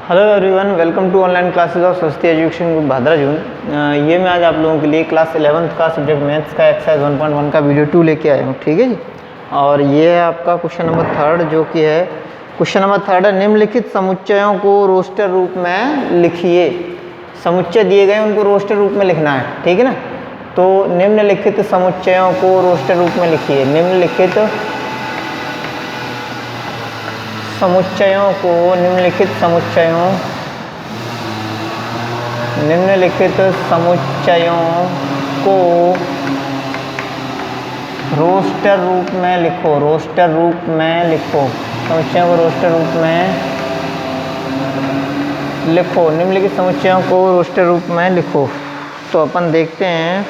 Hello everyone, welcome to online classes of Saraswati education group Bhadrajun. ये मैं आज आप लोगों के लिए क्लास 11th का सब्जेक्ट मैथ्स का एक्सरसाइज 1.1 का वीडियो 2 लेके आया हूँ। ठीक है जी। और ये है आपका क्वेश्चन नंबर 3 जो कि है क्वेश्चन नंबर 3 है, निम्नलिखित समुच्चयों को रोस्टर रूप में लिखिए। समुच्चय दिए गए उनको रोस्टर रूप में लिखना है, ठीक है ना। तो निम्नलिखित समुच्चयों को रोस्टर रूप में लिखिए। निम्नलिखित समुच्चयों को निम्नलिखित समुच्चयों को रोस्टर रूप में लिखो। रोस्टर रूप में लिखो। समुच्चयों को रोस्टर रूप में लिखो। निम्नलिखित समुच्चयों को रोस्टर रूप में लिखो। तो अपन देखते हैं।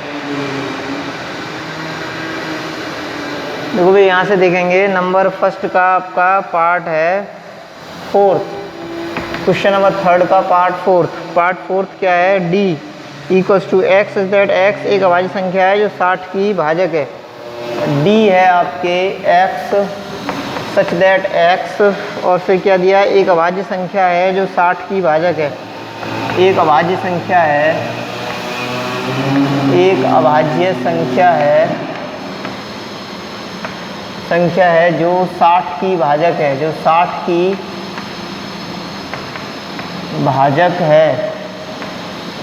देखो भाई, यहाँ से देखेंगे नंबर फर्स्ट का आपका पार्ट है 4th, क्वेश्चन नंबर 3 का पार्ट 4th क्या है, d equals to x is that x एक अभाज्य संख्या है जो 60 की भाजक है। d है आपके x सच दैट x, और फिर क्या दिया, एक अभाज्य संख्या है जो 60 की भाजक है। एक अभाज्य संख्या है, एक अभाज्य संख्या है जो 60 की भाजक है, जो 60 की भाजक है।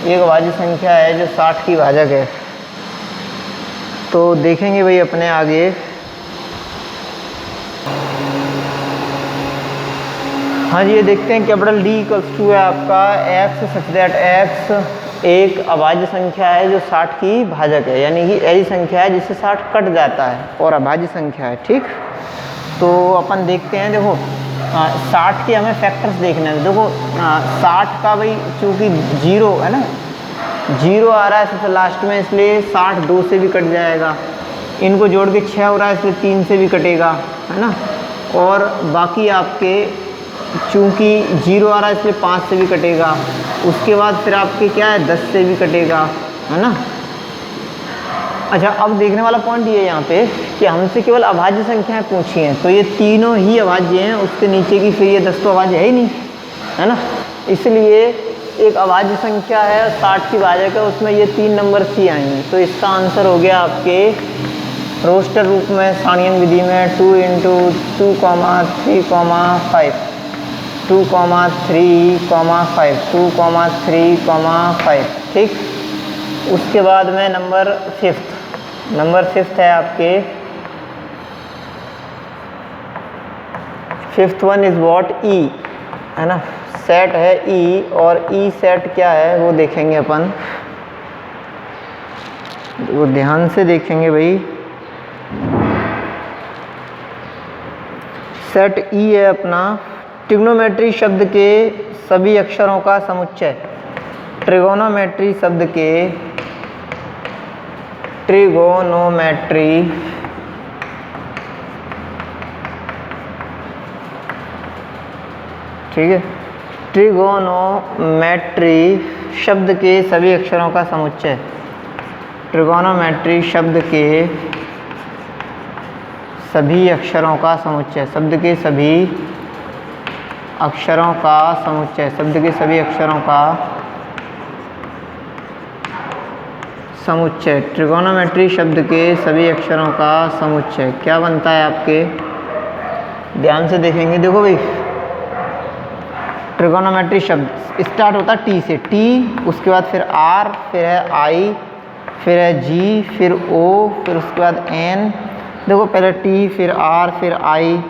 एक अभाज्य संख्या है जो 60 की भाजक है। तो देखेंगे भाई अपने आगे। हाँ जी, ये देखते हैं कैपिटल D इक्वल्स टू है आपका x सच दैट x एक अभाज्य संख्या है जो 60 की भाजक है, यानी कि ऐसी संख्या है जिससे 60 कट जाता है और अभाज्य संख्या है। ठीक, तो अपन देखते हैं। देखो 60 के हमें फैक्टर्स देखने हैं। देखो 60 का भाई चूँकि 0 है ना, 0 आ रहा है सबसे लास्ट में, इसलिए 60 2 से भी कट जाएगा। इनको जोड़ के 6 हो रहा है, इसलिए 3 से भी कटेगा, है ना। और बाकी आपके चूँकि 0 आ रहा है इसलिए 5 से भी कटेगा। उसके बाद फिर आपके क्या है, 10 से भी कटेगा, है ना। अच्छा, अब देखने वाला पॉइंट ये है यहाँ पे कि हमसे केवल अभाज्य संख्याएं पूछी हैं, तो ये तीनों ही अभाज्य हैं। उसके नीचे की फिर ये 10 तो अभाज्य है ही नहीं, है ना। इसलिए एक अभाज्य संख्या है 60 की भाजक है, उसमें ये 3 नंबर ही आएंगे। तो इसका आंसर हो गया आपके रोस्टर रूप में सारणियन विधि में 2 × 2, 3, 5 2, 3, 5 2, 3, 5। ठीक, उसके बाद में नंबर 5th है आपके 5th वन इज व्हाट, ई, है ना। सेट है ई, और ई सेट क्या है वो देखेंगे अपन। वो ध्यान से देखेंगे भाई। सेट ई है अपना ट्रिग्नोमेट्री शब्द के सभी अक्षरों का समुच्चय। ट्रिगोनोमेट्री शब्द के ट्रिगोनोमेट्री ठीक है, ट्रिगोनोमेट्री शब्द के सभी अक्षरों का समुच्चय। ट्रिगोनोमेट्री शब्द के सभी अक्षरों का समुच्चय। शब्द के सभी अक्षरों का समुच्चय। शब्द के सभी अक्षरों का समुच्चय। ट्रिगोनोमेट्री शब्द के सभी अक्षरों का समुच्चय क्या बनता है आपके, ध्यान से देखेंगे। देखो भाई, ट्रिगोनोमेट्री शब्द स्टार्ट होता है टी से। टी, उसके बाद फिर आर, फिर है आई, फिर है जी, फिर ओ, फिर उसके बाद एन। देखो पहले टी, फिर आर, फिर आई,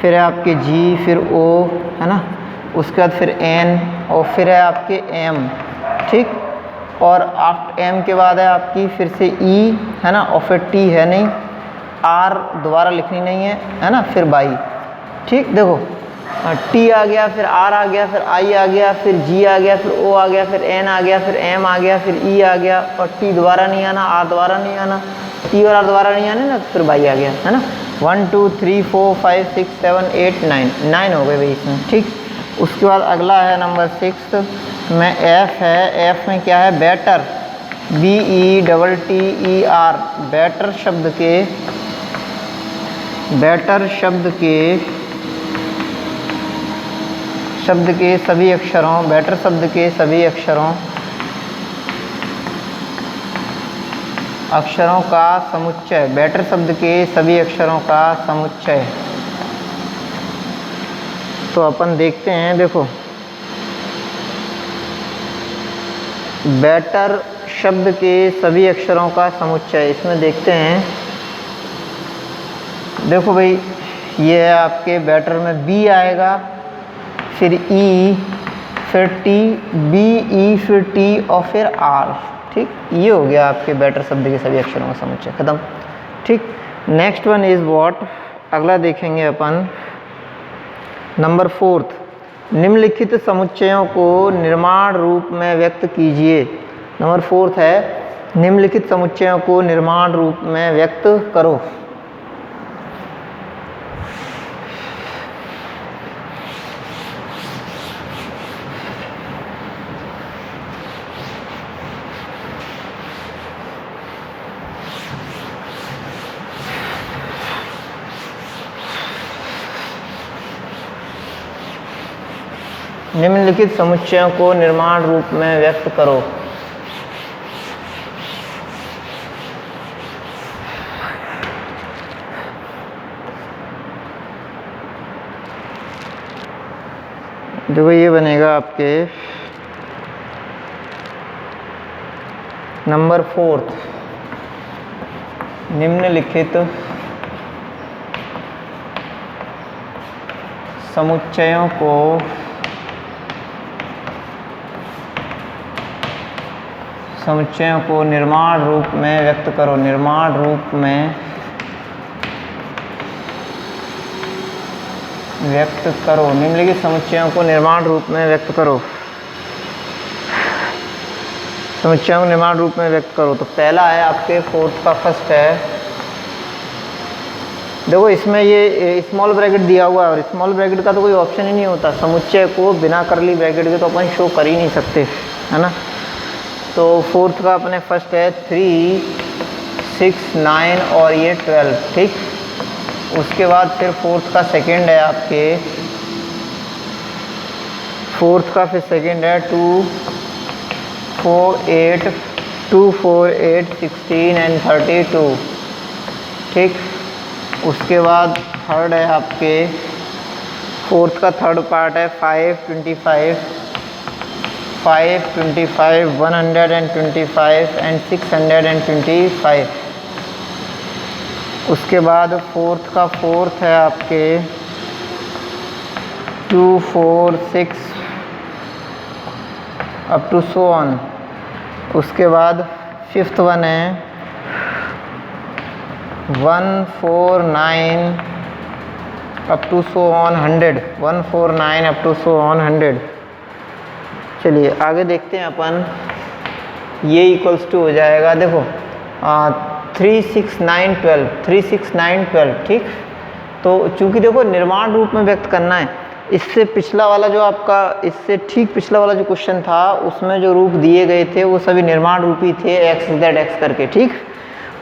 फिर है आपके जी, फिर ओ, है ना। उसके बाद फिर एन, और फिर है आपके एम। ठीक, और आफ्टर एम के बाद है आपकी फिर से ई, है ना, और फिर टी है नहीं, आर दोबारा लिखनी नहीं है ना, फिर बाई। ठीक, देखो टी आ गया, फिर आर आ गया, फिर आई आ गया, फिर जी आ गया, फिर ओ आ गया, फिर एन आ गया, फिर एम आ गया, फिर ई आ gया, और टी दोबारा नहीं आना, आर दोबारा नहीं आना, टी और आर दोबारा नहीं आने ना, तो फिर बाई आ गया, है ना। 1 2 3 4 5 6 7 8 9 हो गए भाई इसमें। ठीक, उसके बाद अगला है नंबर 6 में एफ है। एफ में क्या है, बेटर, BETTER, बेटर शब्द के सभी अक्षरों, बेटर शब्द के सभी अक्षरों का समुच्चय, बेटर शब्द के सभी अक्षरों का समुच्चय। तो अपन देखते हैं, देखो बेटर शब्द के सभी अक्षरों का समुच्चय, इसमें देखते हैं। देखो भाई, ये है आपके बेटर में बी आएगा, फिर ई, फिर टी, बी ई, फिर टी और फिर आर। ठीक, ये हो गया आपके बेटर शब्द के सभी अक्षरों का समुच्चय, खत्म। ठीक, नेक्स्ट वन इज व्हाट, अगला देखेंगे अपन नंबर 4, निम्नलिखित समुच्चयों को निर्माण रूप में व्यक्त कीजिए। नंबर 4 है, निम्नलिखित समुच्चयों को निर्माण रूप में व्यक्त करो। निम्नलिखित समुच्चयों को निर्माण रूप में व्यक्त करो। देखो ये बनेगा आपके नंबर 4, निम्नलिखित समुच्चयों को निर्माण रूप में व्यक्त करो। निर्माण रूप में व्यक्त करो, निम्नलिखित समुच्चयों को निर्माण रूप में व्यक्त करो। समुच्चयों को निर्माण रूप में व्यक्त करो। तो पहला है आपके 4th का फर्स्ट है। देखो इसमें ये स्मॉल ब्रैकेट दिया हुआ है, और स्मॉल ब्रैकेट का तो कोई ऑप्शन ही नहीं होता। समुच्चय को बिना करली ब्रैकेट के तो अपन शो कर ही नहीं सकते, है ना। तो 4th का अपने फर्स्ट है 3, 6, 9 और ये 12। ठीक, उसके बाद फिर 4th का सेकंड है आपके, 4th का फिर सेकंड है 2, 4, 8, 2, 4, 8, 16 एंड 32। ठीक, उसके बाद थर्ड है आपके 4th का थर्ड पार्ट है 5, 25, 5, 25, 125 एंड 625। उसके बाद 4th का 4th है आपके 2, 4, 6 अप टू सो ऑन। उसके बाद 5th वन है 1, 4, 9 up to so on 100, 1, 4, 9 up to so on 100। चलिए आगे देखते हैं अपन। ये इक्वल्स टू हो जाएगा, देखो 3, 6, 9, 12, 3, 6, 9, 12। ठीक, तो चूंकि देखो निर्माण रूप में व्यक्त करना है, इससे पिछला वाला जो आपका, इससे ठीक पिछला वाला जो क्वेश्चन था उसमें जो रूप दिए गए थे वो सभी निर्माण रूपी थे, x, z, x करके। ठीक,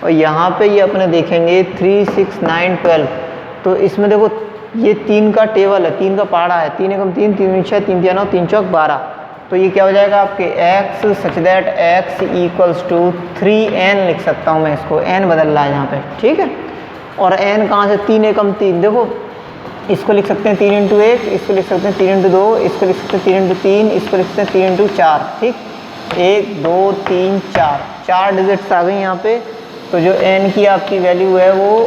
और यहाँ पे ये अपने देखेंगे 3, 6, 9, 12। तो इसमें देखो ये 3 का टेबल है, 3 का पहाड़ा है, 3 एकम 3, 3 दूनी 6, 3 तिया 9, 3 चौक 12। तो ये क्या हो जाएगा आपके x such that x equals to 3n लिख सकता हूँ मैं, इसको n बदल रहा है यहाँ पे। ठीक है, और n कहाँ से, 3 एकम 3। देखो इसको लिख सकते हैं 3 इंटू 1, इसको लिख सकते हैं 3 इंटू 2, इसको लिख सकते हैं 3 इंटू 3, इसको लिख सकते हैं 3 इंटू 4। ठीक, 1, 2, 3, 4 डिजिट्स आ गई यहाँ पे। तो जो n की आपकी वैल्यू है वो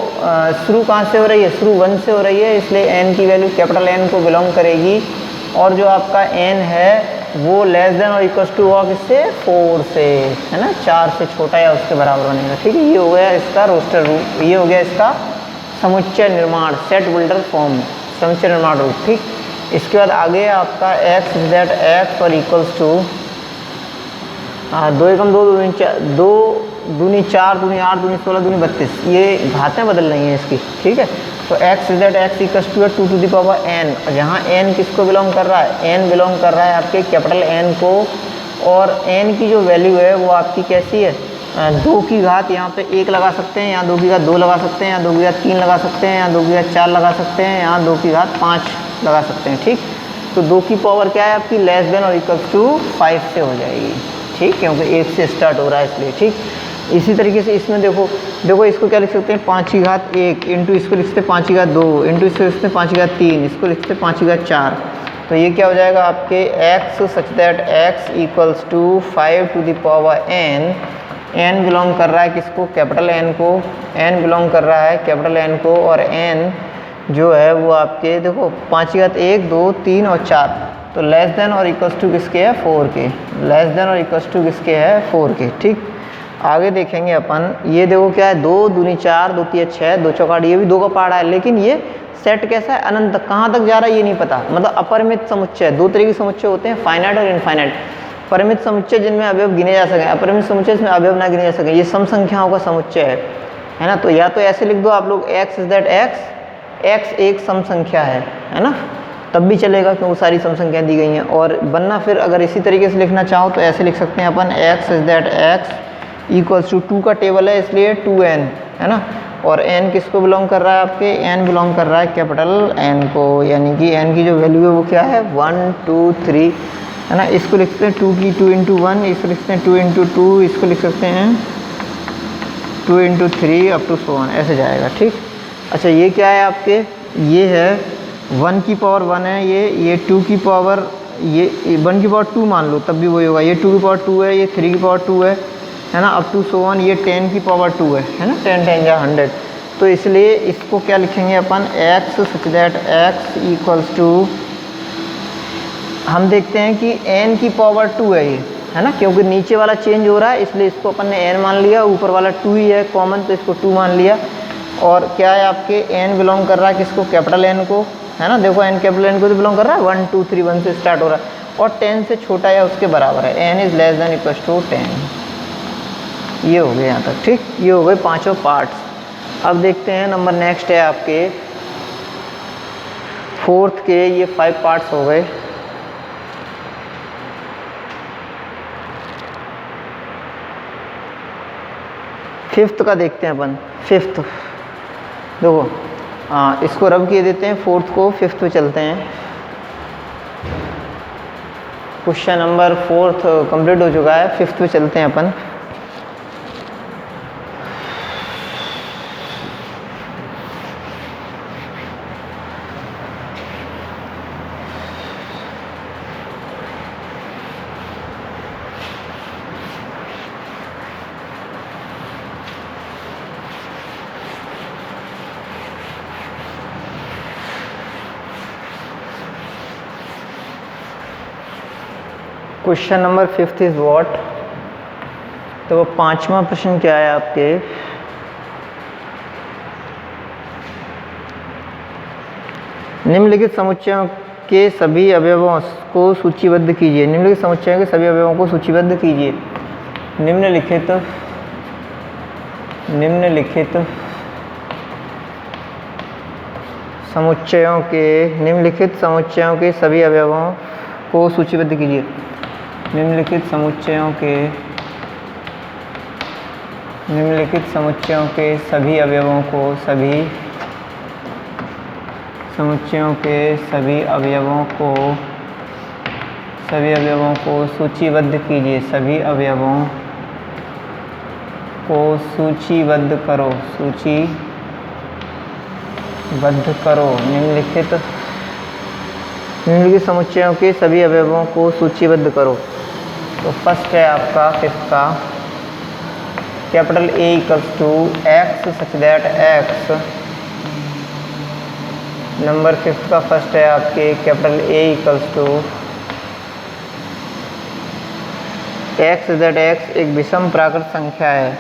शुरू कहाँ से हो रही है, शुरू 1 से हो रही है, इसलिए n की वैल्यू कैपिटल N को बिलोंग करेगी। और जो आपका n है वो लेस देन और इक्वल टू हुआ किससे, 4 से, है ना, 4 से छोटा या उसके बराबर बनेगा। ठीक है, ये हो गया इसका रोस्टर रूप, ये हो गया इसका समुच्चय निर्माण, सेट बिल्डर फॉर्म, समुच्चय निर्माण रूप। ठीक, इसके बाद आगे आपका x दैट x और इक्वल्स टू 2 एकम 2, 2 दूनी 4, दूनी 8, दूनी 16, दूनी 32। ये घातें बदल रही हैं इसकी। ठीक है, तो x that x equals to 2 to the power n, और जहाँ n किसको बिलोंग कर रहा है, n बिलोंग कर रहा है आपके कैपिटल N को। और n की जो वैल्यू है वो आपकी कैसी है, 2 की घात यहाँ पे 1 लगा सकते हैं, यहाँ 2 की घात 2 लगा सकते हैं, यहाँ 2 की घात 3 लगा सकते हैं, यहाँ 2 की घात 4 लगा सकते हैं, यहाँ 2 की घात 5 लगा सकते हैं। ठीक, तो 2 की पावर क्या है आपकी लेस देन और इक्वल्स टू 5 से हो जाएगी, ठीक, क्योंकि 1 से स्टार्ट हो रहा है इसलिए, ठीक। इसी तरीके से इसमें देखो इसको क्या लिख सकते हैं 5 की घात 1 इंटू इसको लिख सकते हैं 5 की घात 2 इंटू इसको लिख सकते हैं 5 की घात 3, इसको लिख सकते हैं 5 की घात 4। तो ये क्या हो जाएगा आपके x such that x equals to 5 to the power n। n belong कर रहा है किसको, कैपिटल N को, n बिलोंग कर रहा है कैपिटल N को, और n जो है वो आपके देखो 5 की घात 1 2 3 और 4, तो लेस देन और इक्वल्स टू किसके है 4 के, लेस देन और इक्वल्स टू किसके है 4 के, ठीक। आगे देखेंगे अपन, ये देखो क्या है 2 दूनी 4 2 3 6 2 चौकाट, ये भी 2 का पहाड़ा है, लेकिन ये सेट कैसा है अनंत तक, कहाँ तक जा रहा है ये नहीं पता, मतलब अपरिमित समुच्चय। 2 तरह के समुच्चय होते हैं, फाइनाइट और इनफाइनाइट। परिमित समुच्चय जिनमें अवयव गिने जा सकें, अपरिमित समुच्चय जिसमें अवयव ना गिने जा सकें, ये सम संख्याओं का समुच्चय है ना। तो या तो ऐसे लिख दो आप लोग x इज दैट x एक सम संख्या है ना, तब भी चलेगा क्योंकि सारी सम संख्याएं दी गई हैं। और बनना फिर अगर इसी तरीके से लिखना चाहो तो ऐसे लिख सकते हैं अपन x is that x equals to 2 का टेबल है इसलिए 2n है ना, और n किसको बिलोंग कर रहा है आपके, n बिलोंग कर रहा है कैपिटल N को, यानी कि n की जो वैल्यू है वो क्या है 1 2 3 है ना। इसको लिखते हैं 2 की 2 इंटू 1, इसको लिखते हैं 2 इंटू 2, इसको लिख सकते हैं 2 इंटू 3 अप टू 1, ऐसे जाएगा, ठीक। अच्छा ये क्या है आपके, ये है 1 की पावर 1 है, ये 2 की पावर, ये 1 की पावर 2 मान लो तब भी वही होगा, ये 2 की पावर 2 है, ये 3 की पावर 2 है ना, अप टू 1, ये 10 की पावर 2 है ना, 10 10 या 100। तो इसलिए इसको क्या लिखेंगे अपन x such that x equals to, हम देखते हैं कि n की पावर 2 है ये, है ना, क्योंकि नीचे वाला चेंज हो रहा है इसलिए इसको अपन ने n मान लिया, ऊपर वाला 2 ही है कॉमन तो इसको 2 मान लिया। और क्या है आपके n बिलोंग कर रहा है किसको, कैपिटल N को, है ना, देखो n कैपिटल N को तो बिलोंग कर रहा है, 1 2 3 1 से स्टार्ट हो रहा है, और 10 से छोटा या उसके बराबर है, n is less than equals to 10। ये हो गए यहाँ तक, ठीक। ये हो गए पांचों पार्ट्स। अब देखते हैं नंबर नेक्स्ट है आपके 4th के, ये 5 पार्ट्स हो गए। फिफ्थ का देखते हैं अपन, फिफ्थ देखो इसको रब किए देते हैं 4th को, 5th पे चलते हैं। क्वेश्चन नंबर 4th कंप्लीट हो चुका है, 5th पे चलते हैं अपन। Question number 5th is what, तो वो 5वां प्रश्न क्या है आपके, निम्नलिखित समुच्चयों के सभी अवयवों को सूचीबद्ध कीजिए। निम्नलिखित समुच्चयों के सभी अवयवों को सूचीबद्ध कीजिए। निम्नलिखित समुच्चयों के सभी अवयवों को सूचीबद्ध कीजिए। निम्नलिखित समुच्चयों के सभी अवयवों को सूचीबद्ध कीजिए। सभी अवयवों को सूचीबद्ध करो। निम्नलिखित समुच्चयों के सभी अवयवों को सूचीबद्ध करो। तो फर्स्ट है आपका 5th का, capital A equals to x such that x। Number 5th का फर्स्ट है आपके capital A equals to x that x एक विषम प्राकृत संख्या है।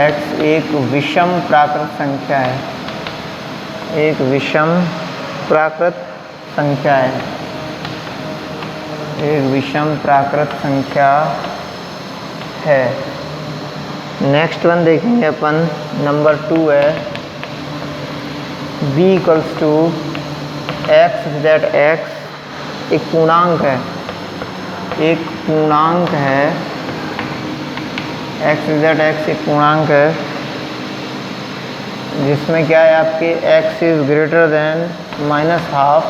x एक विषम प्राकृत संख्या है, एक विषम प्राकृत संख्या है, एक विषम प्राकृत संख्या है। नेक्स्ट वन देखेंगे अपन, नंबर 2 है b equals to x that x एक पूर्णांक है, x दैट x एक पूर्णांक है जिसमें क्या है आपके x is greater than -½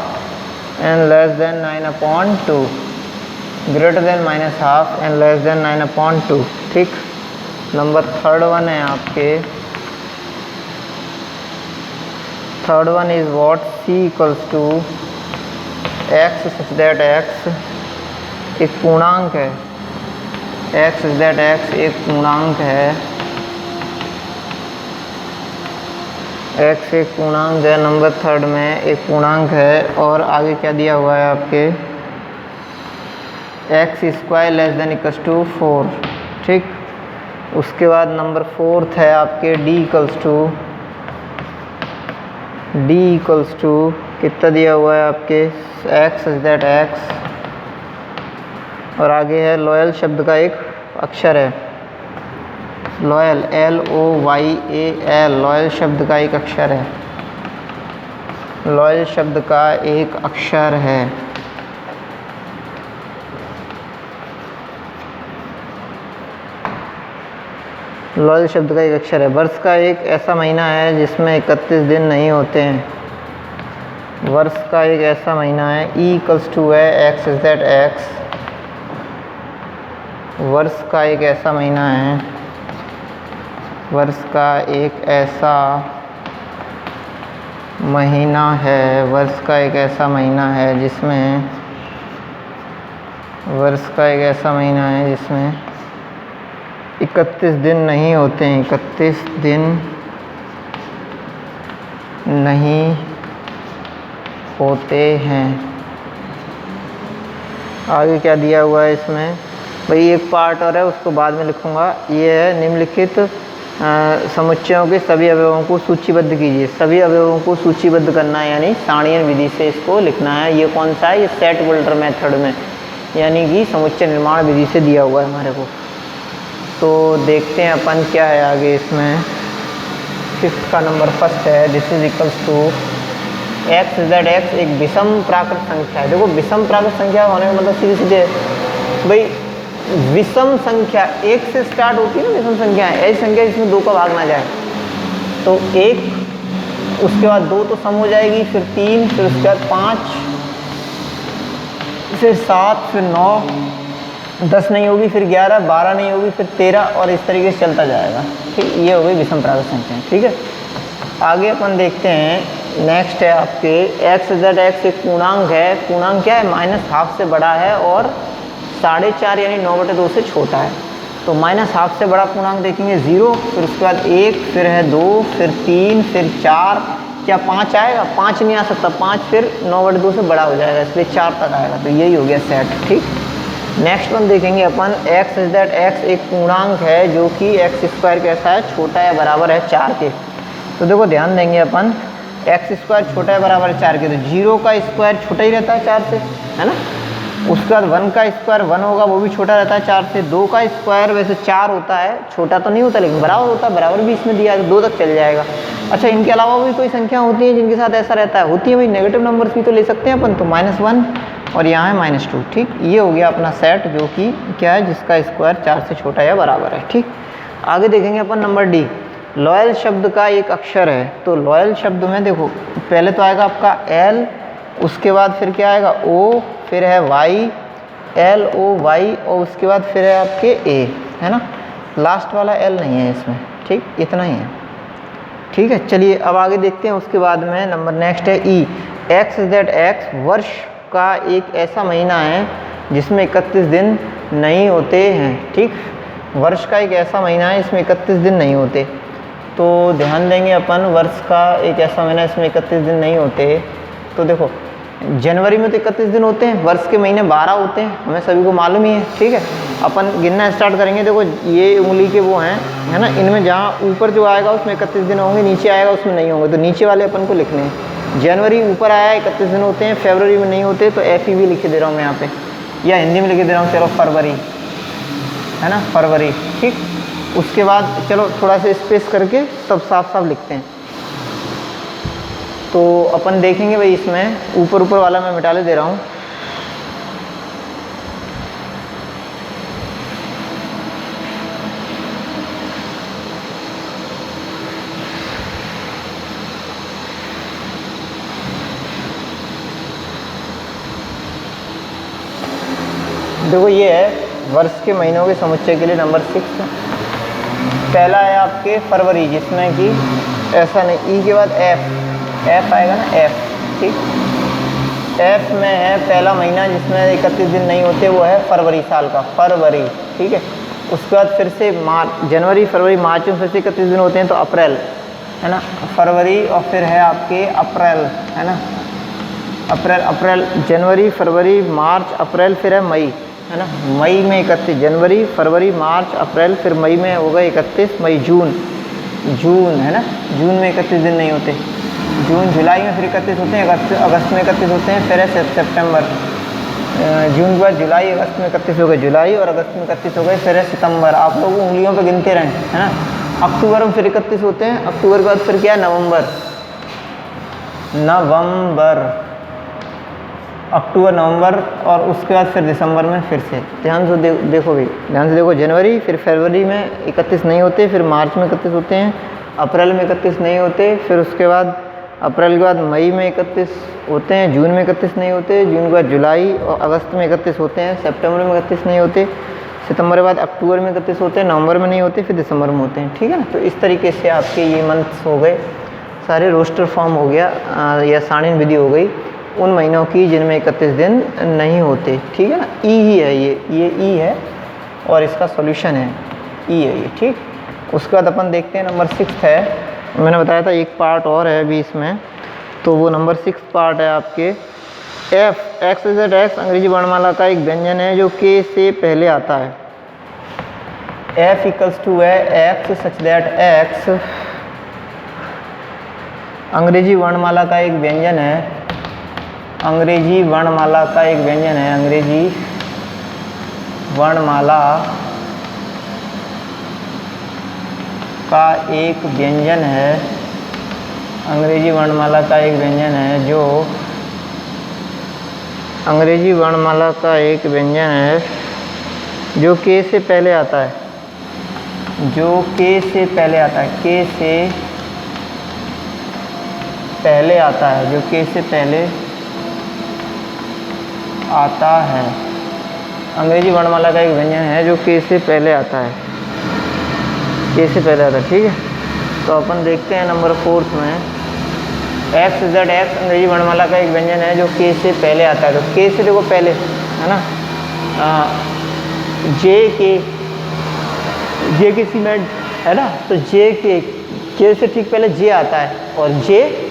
and less than 9/2, greater than -12 and less than 9/2। ठीक, नंबर थर्ड वन है आपके, third one is what, C equals to x such that x एक पूर्णांक है, एक्स सच दैट एक्स एक पूर्णांक है, एक्स एक पूर्णांक है, नंबर थर्ड में एक पूर्णांक है। और आगे क्या दिया हुआ है आपके, x square less than equals to 4। ठीक, उसके बाद नंबर फोर्थ है आपके डी इक्वल्स टू कितना दिया हुआ है आपके, एक्स सच दैट एक्स, और आगे है लॉयल शब्द का एक अक्षर है, लॉयल LOYAL, लॉयल शब्द का एक अक्षर है, लॉयल शब्द का एक अक्षर है। लॉयल शब्द का एक अक्षर है। वर्ष का एक ऐसा महीना है जिसमें 31 दिन नहीं होते हैं। वर्ष का एक ऐसा महीना है, E इक्वल्स टू है एक्स इज दैट एक्स, वर्ष का एक ऐसा महीना है, वर्ष का एक ऐसा महीना है, वर्ष का एक ऐसा महीना है जिसमें, वर्ष का एक ऐसा महीना है जिसमें 31 दिन नहीं होते हैं, 31 दिन नहीं होते हैं। आगे क्या दिया हुआ है इसमें, भाई एक पार्ट और है उसको बाद में लिखूंगा। ये है निम्नलिखित समुच्चयों के सभी अवयवों को सूचीबद्ध कीजिए। सभी अवयवों को सूचीबद्ध करना है, यानी सारणीय विधि से इसको लिखना है। ये कौन सा है, ये सेट बोल्टर मेथड में, यानी कि समुच्चय निर्माण विधि से दिया हुआ है हमारे को। तो देखते हैं अपन क्या है आगे इसमें। फिफ्थ का नंबर फर्स्ट है, this is equals to x z x एक विषम प्राकृत संख्या है। देखो विषम प्राकृत संख्या होने का मतलब सीधे सीधे भाई विषम संख्या एक से स्टार्ट होती है ना, विषम संख्या है ऐसी संख्या जिसमें 2 का भाग ना जाए। तो 1, उसके बाद 2 तो सम हो जाएगी, फिर 3, फिर उसके बाद 5, फिर 7, फिर 9, 10 नहीं होगी, फिर 11, 12 नहीं होगी, फिर 13 और इस तरीके से चलता जाएगा। ठीक, ये हो गई विषम प्राकृत संख्या। ठीक है, आगे अपन देखते हैं। नेक्स्ट है आपके एक्स ज़ेड एक्स एक पूर्णांक है। पूर्णांक क्या है, -12 से बड़ा है और 4.5 यानी 9/2 से छोटा है। तो -12 से बड़ा पूर्णांक देखेंगे 0, फिर उसके बाद 1, फिर है 2, फिर 3, फिर 4, क्या 5 आएगा, 5 नहीं आ सकता, 5 फिर 9/2 से बड़ा हो जाएगा, इसलिए 4 तक आएगा। तो यही हो गया सेट। ठीक, नेक्स्ट वन देखेंगे अपन, एक्स इज दैट एक्स एक पूर्णांक है जो कि एक्स स्क्वायर कैसा है, छोटा है बराबर है 4 के। तो देखो ध्यान देंगे अपन, एक्स स्क्वायर छोटा है बराबर है 4 के, तो 0 का स्क्वायर छोटा ही रहता है 4 से, है ना। उसके बाद 1 का स्क्वायर 1 होगा, वो भी छोटा रहता है 4 से। 2 का स्क्वायर वैसे 4 होता है, छोटा तो नहीं होता लेकिन बराबर होता है, बराबर भी इसमें दिया है, 2 तक चल जाएगा। अच्छा, इनके अलावा भी कोई संख्या होती है जिनके साथ ऐसा रहता है, होती है भाई, नेगेटिव नंबर्स भी तो ले सकते हैं अपन। तो -1 और यहाँ है -2। ठीक, ये हो गया अपना सेट जो कि क्या है, जिसका स्क्वायर 4 से छोटा या बराबर है। ठीक, आगे देखेंगे अपन नंबर डी, लॉयल शब्द का एक अक्षर है। तो लॉयल शब्द में देखो पहले तो आएगा आपका L, उसके बाद फिर क्या आएगा O, फिर है Y, LOY, और उसके बाद फिर है आपके A, है ना। लास्ट वाला L नहीं है इसमें। ठीक, इतना ही है। ठीक है, चलिए अब आगे देखते हैं। उसके बाद में नंबर नेक्स्ट है E, एक्स ज़ेड एक्स वर्ष का एक ऐसा महीना है जिसमें 31 दिन नहीं होते हैं। ठीक, वर्ष का एक ऐसा महीना है इसमें 31 दिन नहीं होते। तो ध्यान देंगे अपन, वर्ष का एक ऐसा महीना इसमें 31 दिन नहीं होते। तो देखो जनवरी में तो 31 दिन होते हैं, वर्ष के महीने 12 होते हैं, हमें सभी को मालूम ही है। ठीक है, अपन गिनना स्टार्ट करेंगे। देखो ये उंगली के वो हैं, है ना, इनमें जहाँ ऊपर जो आएगा उसमें 31 दिन होंगे, नीचे आएगा उसमें नहीं होंगे। तो नीचे वाले अपन को लिखने हैं। जनवरी ऊपर आया 31 दिन होते हैं, फरवरी में नहीं होते, तो FE भी लिख दे रहा हूँ मैं यहाँ पे, या हिंदी में लिख दे रहा हूँ, चलो फरवरी, है ना, फरवरी। ठीक, उसके बाद चलो थोड़ा सा स्पेस करके तब साफ साफ लिखते हैं। तो अपन देखेंगे भाई, इसमें ऊपर वाला मैं मिटा दे रहा हूँ। देखो ये है वर्ष के महीनों के समुच्चय के लिए नंबर 6। पहला है आपके फरवरी, जिसमें कि ऐसा नहीं, ई के बाद एफ आएगा ना, एफ, ठीक। एफ में है पहला महीना जिसमें 31 दिन नहीं होते, वो है फरवरी, साल का फरवरी, ठीक है। उसके बाद फिर से मार्च, जनवरी फरवरी मार्च में फिर से 31 दिन होते हैं, तो अप्रैल है ना, फरवरी, और फिर है आपके अप्रैल, है ना, अप्रैल जनवरी फरवरी मार्च अप्रैल, फिर है मई, है ना, मई में 31, जनवरी फरवरी मार्च अप्रैल, फिर मई में होगा 31 मई, जून है ना, जून में 31 दिन नहीं होते, जून जुलाई में फिर 31 होते हैं, अगस्त में 31 होते हैं, फिर है सितंबर, जून के बाद जुलाई, अगस्त में 31 हो गए जुलाई, और अगस्त में 31 हो गए, फिर है सितंबर। आप लोग उंगलियों पे गिनते रहें, है ना। अक्टूबर में फिर 31 होते हैं, अक्टूबर के बाद फिर क्या है, नवंबर, अक्टूबर नवंबर, और उसके बाद फिर दिसंबर में फिर से। ध्यान से देखो भाई, ध्यान से देखो, जनवरी, फिर फरवरी में 31 नहीं होते, फिर मार्च में 31 होते हैं, अप्रैल में 31 नहीं होते, फिर उसके बाद अप्रैल के बाद मई में 31 होते हैं, जून में 31 नहीं होते, जून के बाद जुलाई और अगस्त में 31 होते हैं, सितंबर में 31 नहीं होते, सितंबर के बाद अक्टूबर में 31 होते हैं, नवंबर में नहीं होते, फिर दिसंबर में होते हैं, ठीक है ना। तो इस तरीके से आपके ये मंथ्स हो गए सारे, रोस्टर फॉर्म हो गया, या सारणीन विधि हो गई उन महीनों की जिनमें 31 दिन नहीं होते, ठीक है ना। ई ही है ये ई है, और इसका सॉल्यूशन है ई है ये, ठीक। उसके बाद अपन देखते हैं नंबर 6 है, मैंने बताया था एक पार्ट और है अभी इसमें, तो वो नंबर 6 पार्ट है आपके एफ, एक्स इज एक्स अंग्रेजी वर्णमाला का एक व्यंजन है जो के से पहले आता है। एफ इक्वल्स टू है एक्स सच दैट एक्स अंग्रेजी वर्णमाला का एक व्यंजन है, अंग्रेजी वर्णमाला का एक व्यंजन है, अंग्रेजी वर्णमाला का एक व्यंजन है, अंग्रेजी वर्णमाला का एक व्यंजन है जो अंग्रेजी वर्णमाला का एक व्यंजन है जो के से पहले आता है, जो के से पहले आता है, के से पहले आता है, जो के से पहले आता है। अंग्रेजी वर्णमाला का एक व्यंजन है जो के से पहले आता है, के से पहले आता है, ठीक है। तो अपन देखते हैं नंबर 4 में एक्स जेड एक्स अंग्रेजी वर्णमाला का एक व्यंजन है जो के से पहले आता है। तो के से देखो पहले, है ना, जे के सीमेंट, है ना, तो के से ठीक पहले जे आता है, और जे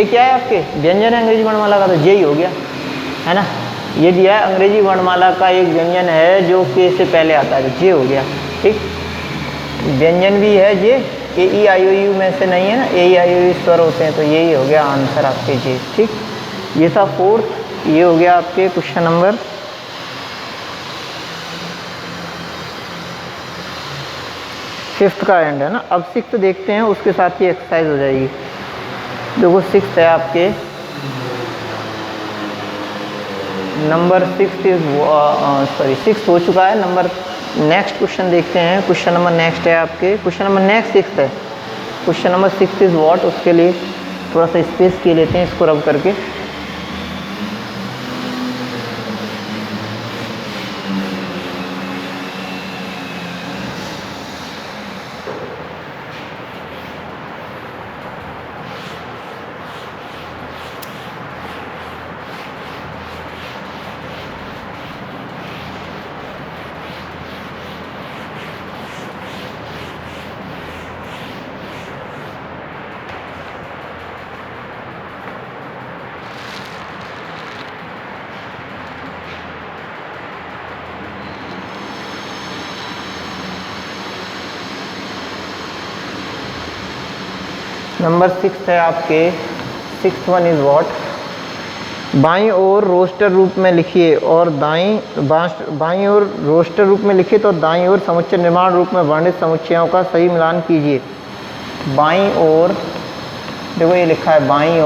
क्या है आपके व्यंजन है अंग्रेजी वर्णमाला का, तो जे ही हो गया, है ना। ये दिया है अंग्रेजी वर्णमाला का एक व्यंजन है जो के से पहले आता है, तो जे हो गया, ठीक। व्यंजन भी है जे, ए ई आई ओ यू में से नहीं है ना, ए ई आई ओ यू स्वर होते हैं, तो यही हो गया आंसर आपके जे, ठीक। ये था 4th, ये हो गया आपके क्वेश्चन नंबर 5th का एंड, है ना। अब 6th देखते हैं, उसके साथ ही एक्सरसाइज हो जाएगी। देखो 6th है आपके, नंबर 6 इज सॉरी 6 हो चुका है, नंबर नेक्स्ट क्वेश्चन देखते हैं। क्वेश्चन नंबर नेक्स्ट है आपके, क्वेश्चन नंबर नेक्स्ट 6 है, क्वेश्चन नंबर 6 इज व्हाट। उसके लिए थोड़ा सा स्पेस के लेते हैं इसको रब करके। नंबर 6 है आपके, 6th वन इज व्हाट। बाईं ओर रोस्टर रूप में लिखिए और बाईं ओर रोस्टर रूप में लिखिए तो दाईं ओर समुच्चय निर्माण रूप में वर्णित समुच्चयों का सही मिलान कीजिए। बाईं ओर देखो ये लिखा है, बाईं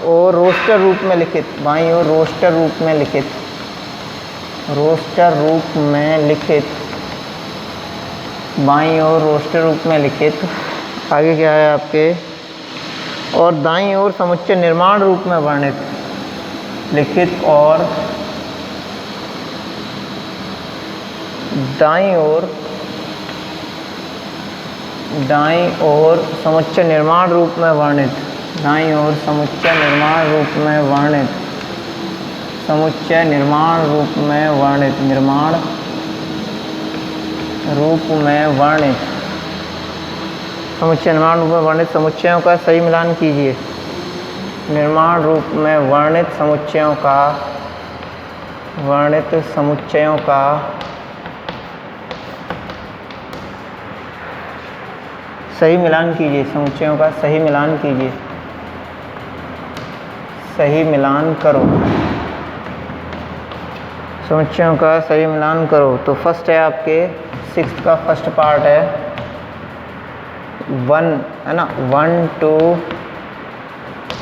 ओर रोस्टर रूप में लिखित, बाईं ओर रोस्टर रूप में लिखित, रोस्टर रूप में लिखित, बाईं ओर रोस्टर रूप में लिखित। आगे क्या है आपके, और दाईं ओर समुच्चय निर्माण रूप में वर्णित, लिखित और दाईं ओर समुच्चय निर्माण रूप में वर्णित, दाईं ओर समुच्चय निर्माण रूप में वर्णित, समुच्चय निर्माण रूप में वर्णित, निर्माण रूप में वर्णित, समुच्चय निर्माण रूप में वर्णित समुच्चयों का सही मिलान कीजिए। निर्माण रूप में वर्णित समुच्चयों का, वर्णित समुच्चयों का सही मिलान कीजिए, समुच्चयों का सही मिलान कीजिए, सही मिलान करो, समुच्चयों का सही मिलान करो। तो फर्स्ट है आपके 6th का फर्स्ट पार्ट है 1 है ना, 1 2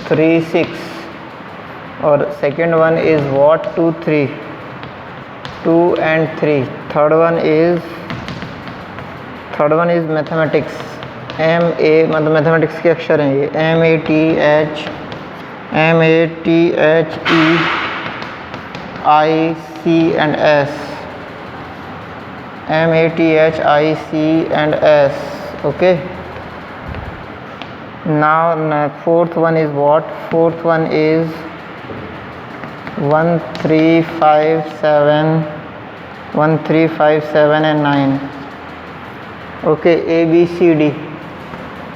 3 6 और second one is what 2 3 2 and 3, third one is mathematics, MA मतलब मैथमेटिक्स के अक्षर हैं ये, MATHEMATHEICS and S, MATHIC and S, okay. Now fourth one is what? Fourth one is 1 3 5 7 and 9, okay. A B C D.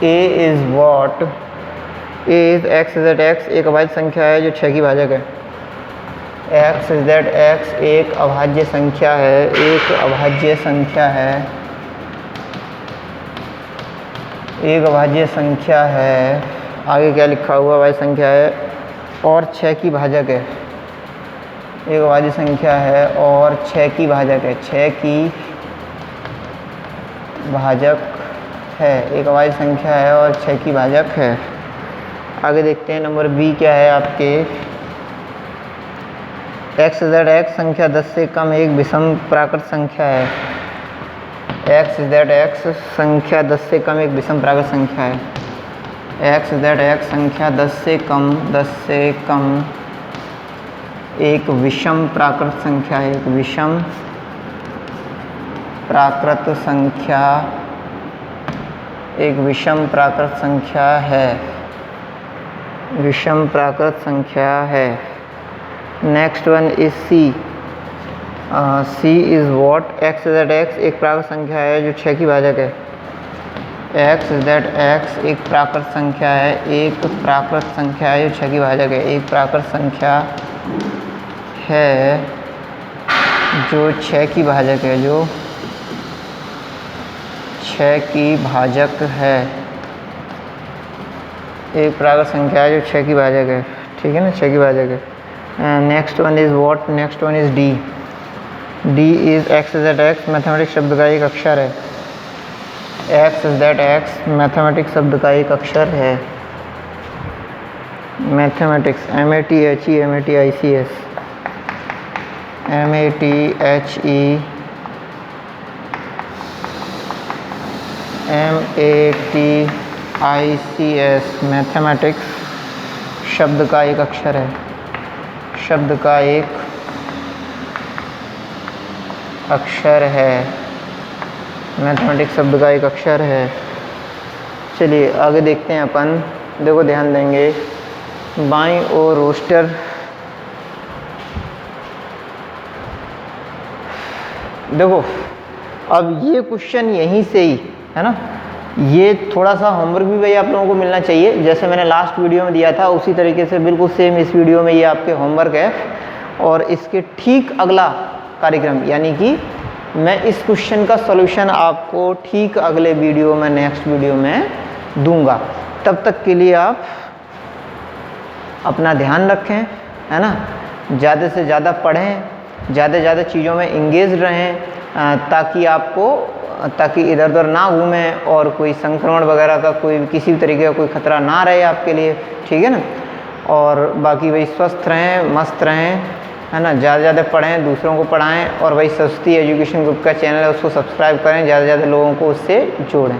A is what? A is x z x, एक अभाज्य संख्या है जो 6 की भाजक है। x z x एक अभाज्य संख्या है, एक अभाज्य संख्या है, एक अभाज्य संख्या है। आगे क्या लिखा हुआ? अभाज्य संख्या है और 6 की भाजक है, एक अभाज्य संख्या है और 6 की भाजक है, 6 की भाजक है, एक अभाज्य संख्या है और 6 की भाजक है। आगे देखते हैं नंबर बी क्या है आपके। x z x संख्या 10 से कम एक विषम प्राकृत संख्या है, x z x संख्या 10 से कम एक विषम प्राकृत संख्या है, x z x संख्या 10 से कम एक विषम प्राकृत संख्या है, एक विषम प्राकृत संख्या, एक विषम प्राकृत संख्या है, विषम प्राकृत संख्या है। Next one is C. C is what? X z x एक प्राकृत संख्या है जो 6 की भाजक है, एक्स z x एक प्राकृत संख्या है, एक प्राकृत संख्या है जो 6 की भाजक है, एक प्राकृत संख्या है जो 6 की भाजक है, जो 6 की भाजक है, एक प्राकृत संख्या है जो 6 की भाजक है, ठीक है ना, 6 की भाजक है। Next one is what? Next one is D. D is x z x mathematics शब्द का एक अक्षर है, एक्स z x मैथमेटिक्स शब्द का एक अक्षर है, मैथमेटिक्स MATHEMATICS मैथमेटिक्स शब्द का एक अक्षर है, शब्द का एक अक्षर है, मैथमेटिक्स शब्द का एक अक्षर है। चलिए आगे देखते हैं अपन। देखो ध्यान देंगे, बाईं ओर रोस्टर, देखो अब ये क्वेश्चन यहीं से ही है ना, ये थोड़ा सा होमवर्क भी भाई आप लोगों को मिलना चाहिए, जैसे मैंने लास्ट वीडियो में दिया था उसी तरीके से बिल्कुल सेम इस वीडियो में ये आपके होमवर्क है। और इसके ठीक अगला कार्यक्रम यानी कि मैं इस क्वेश्चन का सॉल्यूशन आपको ठीक अगले वीडियो में, नेक्स्ट वीडियो में दूंगा। तब तक के लिए आप अपना ध्यान रखें, है ना, ज़्यादा से ज़्यादा पढ़ें, ज़्यादा से ज़्यादा चीज़ों में इंगेज रहें, ताकि इधर उधर ना घूमें और कोई संक्रमण वगैरह का कोई किसी भी तरीके का कोई खतरा ना रहे आपके लिए, ठीक है ना। और बाकी भाई स्वस्थ रहें, मस्त रहें, है ना, ज़्यादा से ज़्यादा पढ़ें, दूसरों को पढ़ाएं और भाई सरस्वती एजुकेशन ग्रुप का चैनल है उसको सब्सक्राइब करें, ज़्यादा से ज़्यादा लोगों को उससे जोड़ें,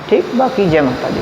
ठीक। बाकी जय माता दी।